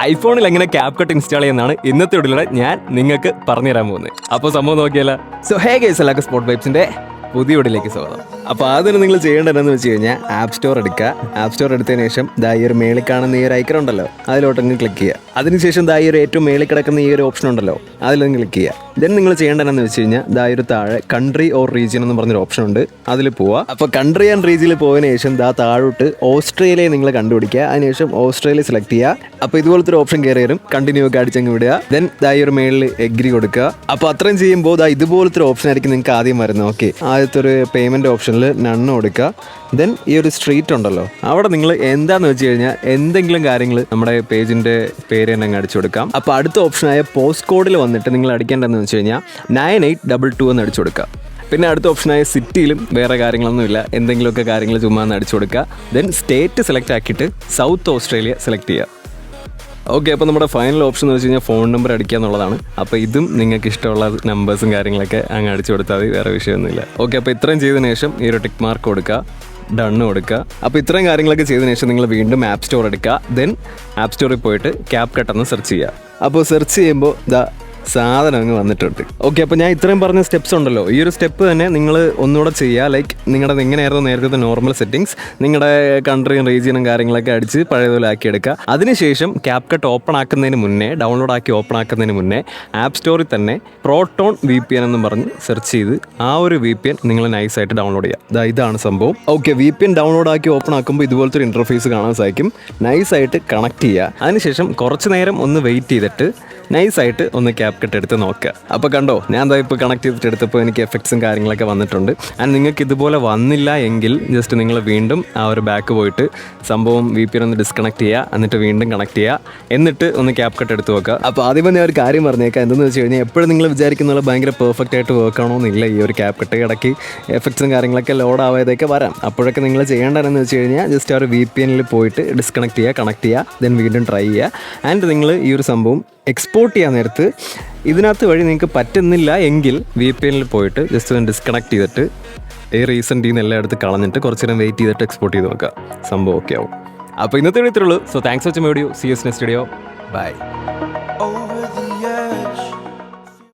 ഐഫോണിൽ എങ്ങനെ cap cut install ചെയ്യുന്നതാണ് ഇന്നത്തെ വീഡിയോയിലൂടെ ഞാൻ നിങ്ങൾക്ക് പറഞ്ഞുതരാൻ പോകുന്നത്. അപ്പോൾ സംഭവം നോക്കിയാലോ. സോ ഹേ ഗൈസ്, എല്ലാവർക്കും സ്പോർട്ട് വൈബ്സിന്റെ പുതിയ വീഡിയോയിലേക്ക് സ്വാഗതം. അപ്പോൾ ആദ്യം നിങ്ങൾ ചെയ്യേണ്ടതെന്ന് വെച്ച് കഴിഞ്ഞാൽ ആപ്പ് സ്റ്റോർ എടുക്കുക. ആപ്പ് സ്റ്റോർ എടുത്തതിന് ശേഷം ഈ ഒരു മേളിൽ കാണുന്ന ഈ ഒരു ഐക്കൺ ഉണ്ടല്ലോ, അതിലോട്ടങ്ങ് ക്ലിക്ക് ചെയ്യുക. അതിനുശേഷം ഈ ഒരു ഏറ്റവും മേളിൽ കിടക്കുന്ന ഈ ഒരു ഓപ്ഷൻ ഉണ്ടല്ലോ, അതിലൊന്ന് ക്ലിക്ക് ചെയ്യുക. ദെൻ നിങ്ങൾ ചെയ്യേണ്ടതെന്ന് വെച്ച് കഴിഞ്ഞാൽ ഒരു താഴെ കൺട്രി ഓർ റീജിയൻ എന്ന് പറഞ്ഞൊരു ഓപ്ഷൻ ഉണ്ട്, അതിൽ പോവുക. അപ്പോൾ കൺട്രി ആൻഡ് റീജിയനിൽ പോയതിനു ശേഷം താഴോട്ട് ഓസ്ട്രേലിയ നിങ്ങൾ കണ്ടുപിടിക്കുക. അതിനുശേഷം ഓസ്ട്രേലിയ സെലക്ട് ചെയ്യുക. അപ്പോൾ ഇതുപോലത്തെ ഒരു ഓപ്ഷൻ കയറി വരും, കണ്ടിന്യൂ ഒക്കെ അടിച്ചങ്ങ് വിടുക. ദെൻ ഈ ഒരു മേളിൽ എഗ്രി കൊടുക്കുക. അപ്പോൾ അത്രയും ചെയ്യുമ്പോൾ ഇതുപോലത്തെ ഒരു ഓപ്ഷൻ ആയിരിക്കും നിങ്ങൾക്ക് ആദ്യം വരുന്നത്. ഓക്കെ, ആദ്യത്തെ ഒരു പേയ്മെൻറ്റ് ഓപ്ഷനിൽ നണ്ണ് കൊടുക്കുക. ദെൻ ഈ ഒരു സ്ട്രീറ്റ് ഉണ്ടല്ലോ, അവിടെ നിങ്ങൾ എന്താണെന്ന് വെച്ച് കഴിഞ്ഞാൽ എന്തെങ്കിലും കാര്യങ്ങൾ നമ്മുടെ പേജിൻ്റെ പേര് തന്നെ അങ്ങ് അടിച്ചു കൊടുക്കാം. അപ്പോൾ അടുത്ത ഓപ്ഷനായ പോസ്റ്റ് കോഡിൽ വന്നിട്ട് നിങ്ങൾ അടിക്കേണ്ടതെന്ന് വെച്ച് കഴിഞ്ഞാൽ 9822 എന്ന് അടിച്ചു കൊടുക്കുക. പിന്നെ അടുത്ത ഓപ്ഷനായ സിറ്റിയിലും വേറെ കാര്യങ്ങളൊന്നുമില്ല, എന്തെങ്കിലുമൊക്കെ കാര്യങ്ങൾ ചുമ്മാ എന്ന് അടിച്ചു കൊടുക്കുക. ദെൻ സ്റ്റേറ്റ് സെലക്ട് ആക്കിയിട്ട് സൗത്ത് ഓസ്ട്രേലിയ സെലക്ട് ചെയ്യുക. ഓക്കെ, അപ്പോൾ നമ്മുടെ ഫൈനൽ ഓപ്ഷൻ എന്ന് വെച്ച് കഴിഞ്ഞാൽ ഫോൺ നമ്പർ അടിക്കുക എന്നുള്ളതാണ്. അപ്പോൾ ഇതും നിങ്ങൾക്ക് ഇഷ്ടമുള്ള നമ്പേഴ്സും കാര്യങ്ങളൊക്കെ അങ്ങ് അടിച്ചു കൊടുത്താൽ മതി, വേറെ വിഷയമൊന്നുമില്ല. ഓക്കെ, അപ്പോൾ ഇത്രയും ചെയ്തതിന് ശേഷം ഈ ഒരു ടിക്ക് മാർക്ക് കൊടുക്കുക, ഡണ്ണ് കൊടുക്കുക. അപ്പോൾ ഇത്രയും കാര്യങ്ങളൊക്കെ ചെയ്തതിന് ശേഷം നിങ്ങൾ വീണ്ടും ആപ്പ് സ്റ്റോർ എടുക്കുക. ദെൻ ആപ്പ് സ്റ്റോറിൽ പോയിട്ട് ക്യാപ് കട്ട് എന്ന് സെർച്ച് ചെയ്യുക. അപ്പോൾ സെർച്ച് ചെയ്യുമ്പോൾ സാധനം അങ്ങ് വന്നിട്ടുണ്ട്. ഓക്കെ, അപ്പോൾ ഞാൻ ഇത്രയും പറഞ്ഞ സ്റ്റെപ്സ് ഉണ്ടല്ലോ, ഈ ഒരു സ്റ്റെപ്പ് തന്നെ നിങ്ങൾ ഒന്നുകൂടെ ചെയ്യുക. ലൈക്ക് നിങ്ങളുടെ എങ്ങനെയായിരുന്നു നേരത്തെ നോർമൽ സെറ്റിങ്സ്, നിങ്ങളുടെ കൺട്രിയും റീജിയനും കാര്യങ്ങളൊക്കെ അടിച്ച് പഴയതുപോലെ ആക്കിയെടുക്കുക. അതിനുശേഷം ക്യാപ് കട്ട് ഓപ്പൺ ആക്കുന്നതിന് മുന്നേ, ഡൗൺലോഡ് ആക്കി ഓപ്പൺ ആക്കുന്നതിന് മുന്നേ ആപ്പ് സ്റ്റോറിൽ തന്നെ പ്രോട്ടോൺ VPN എന്നും പറഞ്ഞ് സെർച്ച് ചെയ്ത് ആ ഒരു VPN നിങ്ങൾ നൈസായിട്ട് ഡൗൺലോഡ് ചെയ്യുക. ഇതാണ് സംഭവം. ഓക്കെ, VPN ഡൗൺലോഡ് ആക്കി ഓപ്പൺ ആക്കുമ്പോൾ ഇതുപോലത്തെ ഒരു ഇൻ്റർഫേസ് കാണാൻ സാധിക്കും. നൈസായിട്ട് കണക്ട് ചെയ്യുക. അതിനുശേഷം കുറച്ച് നേരം ഒന്ന് വെയിറ്റ് ചെയ്തിട്ട് നൈസായിട്ട് ഒന്ന് ക്യാപ് കട്ട് എടുത്ത് നോക്കുക. അപ്പോൾ കണ്ടോ, ഞാൻ ഇപ്പോൾ കണക്ട് ചെയ്തിട്ട് എടുത്തപ്പോൾ എനിക്ക് എഫക്ട്സും കാര്യങ്ങളൊക്കെ വന്നിട്ടുണ്ട്. ആൻഡ് നിങ്ങൾക്ക് ഇതുപോലെ വന്നില്ല എങ്കിൽ ജസ്റ്റ് നിങ്ങൾ വീണ്ടും ആ ഒരു ബാക്ക് പോയിട്ട് സംഭവം VPN ഒന്ന് ഡിസ്കണക്ട് ചെയ്യുക, എന്നിട്ട് വീണ്ടും കണക്ട് ചെയ്യുക, എന്നിട്ട് ഒന്ന് ക്യാപ് കട്ട് എടുത്ത് നോക്കുക. അപ്പോൾ ആദ്യം ഞാൻ ഒരു കാര്യം പറഞ്ഞേക്കാം, എന്തെന്ന് വെച്ച് കഴിഞ്ഞാൽ എപ്പോഴും നിങ്ങൾ വിചാരിക്കുന്ന പോലെ ഭയങ്കര പെർഫെക്റ്റ് ആയിട്ട് വർക്ക് ആണോന്നില്ല. ഈ ഒരു ക്യാപ് കട്ട് ഇടയ്ക്ക് എഫക്ട്സും കാര്യങ്ങളൊക്കെ ലോഡ് ആവാതൊക്കെ വരാം. അപ്പോഴൊക്കെ നിങ്ങൾ ചെയ്യേണ്ടതെന്ന് വെച്ച് കഴിഞ്ഞാൽ ജസ്റ്റ് ആ ഒരു VPNൽ പോയിട്ട് ഡിസ്കണക്ട് ചെയ്യുക, കണക്ട് ചെയ്യുക, ദെൻ വീണ്ടും ട്രൈ ചെയ്യുക. ആൻഡ് നിങ്ങൾ ഈ ഒരു സംഭവം എക്സ്പോർട്ട് ചെയ്യാൻ നേരത്ത് ഇതിനകത്ത് വഴി നിങ്ങൾക്ക് പറ്റുന്നില്ല എങ്കിൽ VPNൽ പോയിട്ട് ജസ്റ്റ് ഒന്ന് ഡിസ്കണക്ട് ചെയ്തിട്ട് ഈ റീസെൻ്റ് നിന്ന് എല്ലാം എടുത്ത് കളഞ്ഞിട്ട് കുറച്ച് നേരം വെയിറ്റ് ചെയ്തിട്ട് എക്സ്പോർട്ട് ചെയ്ത് നോക്കുക, സംഭവം ഓക്കെ ആവും. അപ്പോൾ ഇന്നത്തെ വീഡിയോ ഇത്രയുള്ളൂ. So thanks for watching video. See you next video. By.